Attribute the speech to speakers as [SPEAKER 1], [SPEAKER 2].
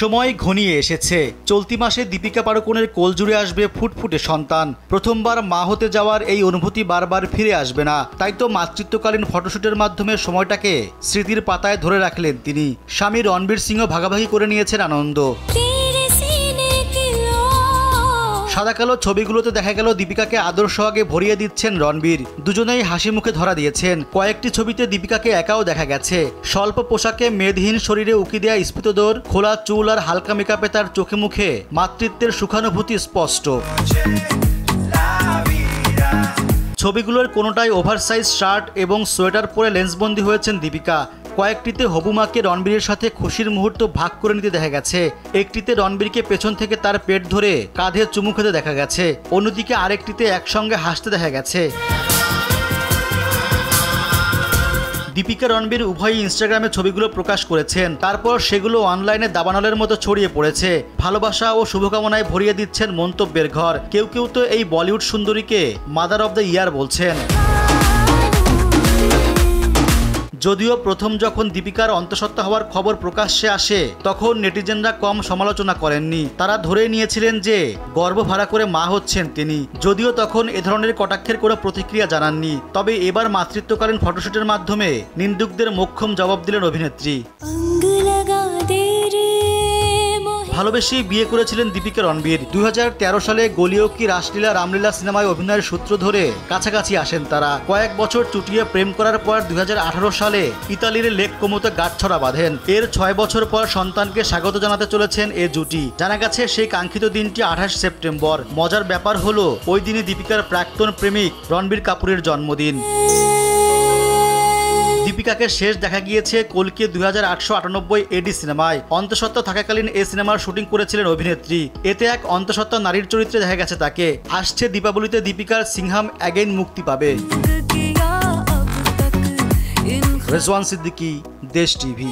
[SPEAKER 1] সময় ঘনিয়ে এসেছে। চলতি মাসে দীপিকা পাড়ুকোনের কোল জুড়ে আসবে ফুটফুটে সন্তান। প্রথমবার মা হতে যাওয়ার এই অনুভূতি বারবার ফিরে আসবে না। তাই তো মাতৃত্বকালীন ফটোশুটের মাধ্যমে সময়টাকে স্মৃতির পাতায় ধরে রাখলেন তিনি। স্বামী রণবীর সিংহ ভাগাভাগি করে নিয়েছেন আনন্দ। সাদা কালো ছবিগুলোতে দেখা গেল দীপিকাকে আদর সোহাগে ভরিয়ে দিচ্ছেন রণবীর। দুজনেই হাসি মুখে ধরা দিয়েছেন। কয়েকটি ছবিতে দীপিকাকে একাও দেখা গেছে। স্বল্প পোশাকে মেদহীন শরীরে উকি দেয়া স্ফীতদর, খোলা চুল আর হালকা মেকআপে তার চোখে মুখে মাতৃত্বের সুখানুভূতি স্পষ্ট। ছবিগুলোর কোনোটাই ওভারসাইজ শার্ট এবং সোয়েটার পরে লেন্সবন্দি হয়েছেন দীপিকা। কয়েকটিতে হবু মাকে রণবীরের সাথে খুশির মুহূর্ত ভাগ করে নিতে দেখা গেছে। একটিতে রণবীরকে পেছন থেকে তার পেট ধরে কাঁধে চুমু খেতে দেখা গেছে। অন্যদিকে আরেকটিতে একসঙ্গে হাসতে দেখা গেছে। দীপিকা রণবীর উভয়ই ইনস্টাগ্রামে ছবিগুলো প্রকাশ করেছেন। তারপর সেগুলো অনলাইনে দাবানলের মতো ছড়িয়ে পড়েছে। ভালোবাসা ও শুভকামনায় ভরিয়ে দিচ্ছেন মন্তব্যের ঘর। কেউ কেউ তো এই বলিউড সুন্দরীকে মাদার অব দ্য ইয়ার বলছেন। যদিও প্রথম যখন দীপিকার অন্তঃসত্ত্বা হওয়ার খবর প্রকাশ্যে আসে তখন নেটিজেনরা কম সমালোচনা করেননি। তারা ধরে নিয়েছিলেন যে গর্ভ ভাড়া করে মা হচ্ছেন তিনি। যদিও তখন এ ধরনের কটাক্ষের কোনো প্রতিক্রিয়া জানাননি। তবে এবার মাতৃত্বকালীন ফটোশুটের মাধ্যমে নিন্দুকদের মোক্ষম জবাব দিলেন অভিনেত্রী। ভালোবেসে বিয়ে করেছিলেন দীপিকা রণবীর। 2013 সালে গলিও কি রাসলীলা রামলীলা সিনেমায় অভিনয়ের সূত্র ধরে কাছাকাছি আসেন তারা। কয়েক বছর চুটিয়ে প্রেম করার পর 2018 সালে ইতালির লেক কোমোতে গাঁটছড়া বাঁধেন। এর 6 বছর পর সন্তানকে স্বাগত জানাতে চলেছেন এ জুটি। জানা গেছে সেই কাঙ্ক্ষিত দিনটি 28 সেপ্টেম্বর। মজার ব্যাপার হলো ওই দিনই দীপিকার প্রাক্তন প্রেমিক রণবীর কাপুরের জন্মদিন। দীপিকাকে শেষ দেখা গিয়েছে কলকি 2898 এডি সিনেমায়। অন্তঃসত্ত্বা থাকাকালীন এই সিনেমার শুটিং করেছিলেন অভিনেত্রী। এতে এক অন্তঃসত্ত্বা নারীর চরিত্রে দেখা গেছে তাকে। আসছে দীপাবলিতে দীপিকার সিংহাম অ্যাগেইন মুক্তি পাবে। রেজওয়ান সিদ্দিকী, দেশ টিভি।